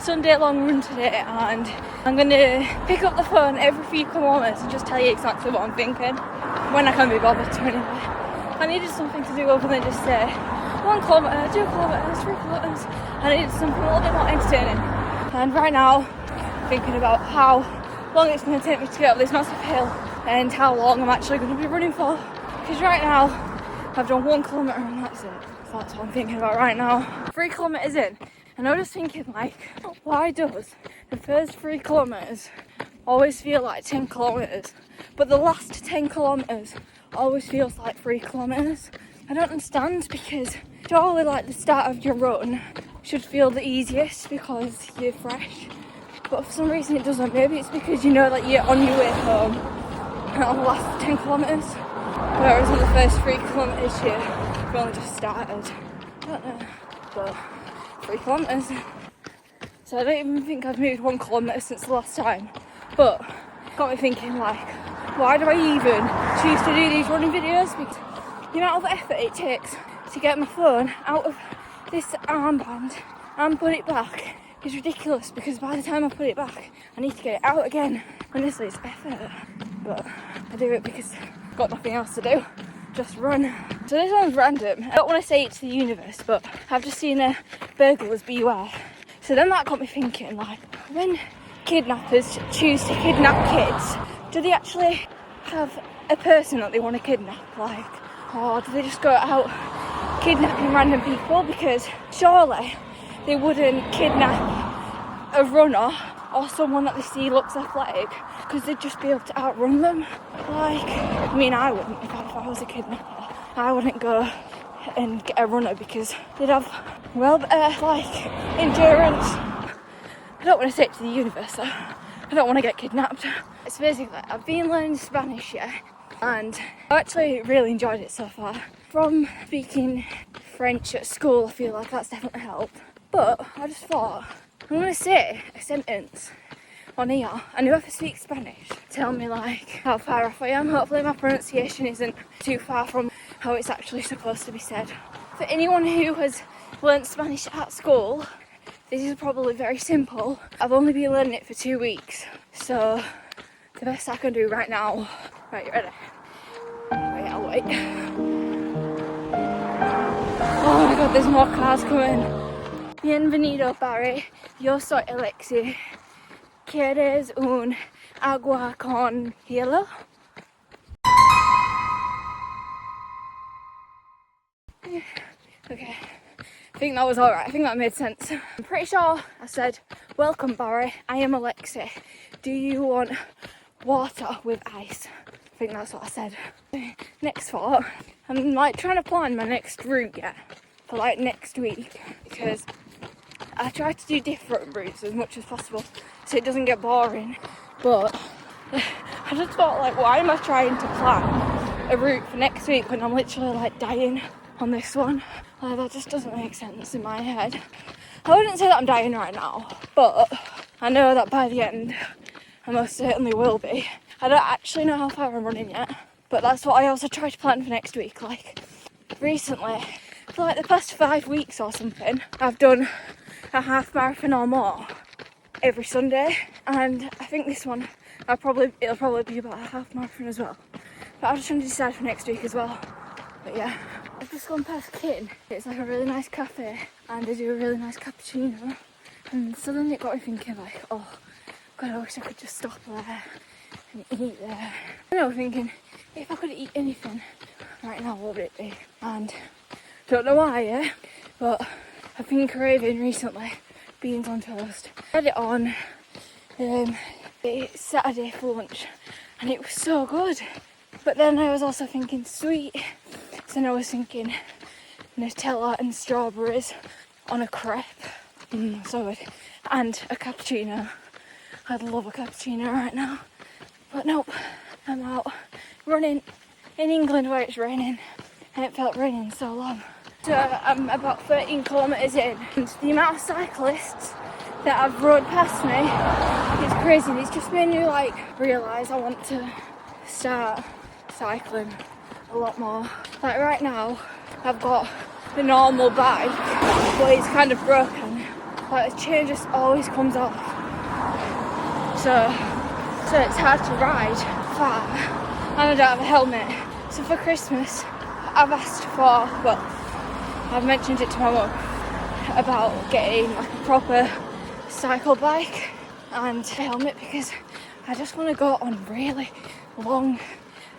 Sunday long run today, and I'm going to pick up the phone every few kilometres and just tell you exactly what I'm thinking when I can be bothered to anyway. I needed something to do other than just say 1 kilometre, 2 kilometres, 3 kilometres. I needed something a little bit more entertaining. And right now, I'm thinking about how long it's going to take me to get up this massive hill and how long I'm actually going to be running for. Because right now, I've done 1 kilometre and that's it. So that's what I'm thinking about right now. 3 kilometres in, and I'm just thinking, like, why does the first 3 kilometres always feel like 10 kilometres, but the last 10 kilometres always feels like 3 kilometres? I don't understand, because surely like the start of your run should feel the easiest because you're fresh, but for some reason it doesn't. Maybe it's because you know that you're on your way home and on the last 10 kilometres, whereas on the first 3 kilometres you've only just started. I don't know, but 3 kilometres. So I don't even think I've moved 1 kilometre since the last time, but got me thinking, like, why do I even choose to do these running videos? Because the amount of effort it takes to get my phone out of this armband and put it back is ridiculous, because by the time I put it back I need to get it out again. Honestly, it's effort, but I do it because I've got nothing else to do, just run. So this one's random. I don't want to say it to the universe, but I've just seen a burglars beware. So then that got me thinking, like, when kidnappers choose to kidnap kids, do they actually have a person that they want to kidnap, like, or do they just go out kidnapping random people? Because surely they wouldn't kidnap a runner or someone that they see looks athletic, because they'd just be able to outrun them. Like, I mean, I wouldn't if I was a kidnapper. I wouldn't go and get a runner because they'd have, well, like, endurance. I don't want to say it to the universe, though. I don't want to get kidnapped. It's basically, I've been learning Spanish, yeah, and I actually really enjoyed it so far. From speaking French at school, I feel like that's definitely helped. But I just thought, I'm going to say a sentence on here, and whoever speaks Spanish, tell me, like, how far off I am. Hopefully my pronunciation isn't too far from how it's actually supposed to be said. For anyone who has learnt Spanish at school, this is probably very simple. I've only been learning it for 2 weeks, so the best I can do right now. Right, you ready? Wait, I'll wait. Oh my god, there's more cars coming. Bienvenido, Barry. Yo soy Alexi. ¿Quieres un agua con hielo? Okay, I think that was alright. I think that made sense. I'm pretty sure I said, welcome Barry, I am Alexi. Do you want water with ice? I think that's what I said. Next thought, I'm like trying to plan my next route, yeah, for like next week, because I try to do different routes as much as possible so it doesn't get boring. But I just thought, like, why am I trying to plan a route for next week when I'm literally like dying on this one? Like, that just doesn't make sense in my head. I wouldn't say that I'm dying right now, but I know that by the end I most certainly will be. I don't actually know how far I'm running yet, but that's what I also try to plan for next week. Like, recently, for like the past 5 weeks or something, I've done a half marathon or more every Sunday, and I think this one it'll probably be about a half marathon as well. But I'm just trying to decide for next week as well. But yeah, I've just gone past Kin. It's like a really nice cafe, and they do a really nice cappuccino. And suddenly it got me thinking, like, oh god, I wish I could just stop there and eat there. And I was thinking, if I could eat anything right now, what would it be? And don't know why, yeah, but I've been craving recently beans on toast. I had it on it's Saturday for lunch, and it was so good. But then I was also thinking sweet, so then I was thinking Nutella and strawberries on a crepe. So good. And a cappuccino. I'd love a cappuccino right now. But nope, I'm out running in England where it's raining, and it felt raining so long. So I'm about 13 kilometres in, and the amount of cyclists that have rode past me is crazy. It's just made me like realise I want to start cycling a lot more. Like right now I've got the normal bike, but it's kind of broken, like the chain just always comes off. So it's hard to ride far, and I don't have a helmet. So for Christmas, I've asked for, well, I've mentioned it to my mum about getting like a proper cycle bike and a helmet, because I just want to go on really long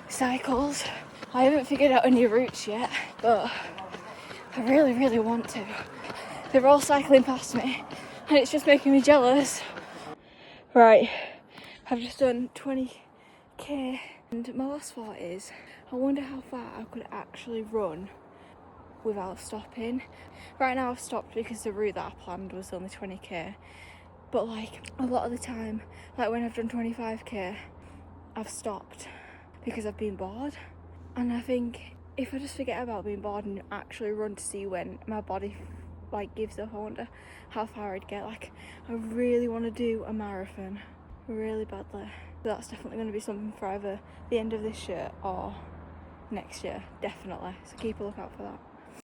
cycles. I haven't figured out any routes yet, but I really, really want to. They're all cycling past me and it's just making me jealous. Right, I've just done 20k and my last thought is, I wonder how far I could actually run without stopping. Right now I've stopped because the route that I planned was only 20k, but like a lot of the time, like when I've done 25k, I've stopped because I've been bored. And I think if I just forget about being bored and actually run to see when my body like gives up, I wonder how far I'd get. Like I really want to do a marathon really badly. So that's definitely going to be something for either the end of this year or next year, definitely. So keep a lookout for that.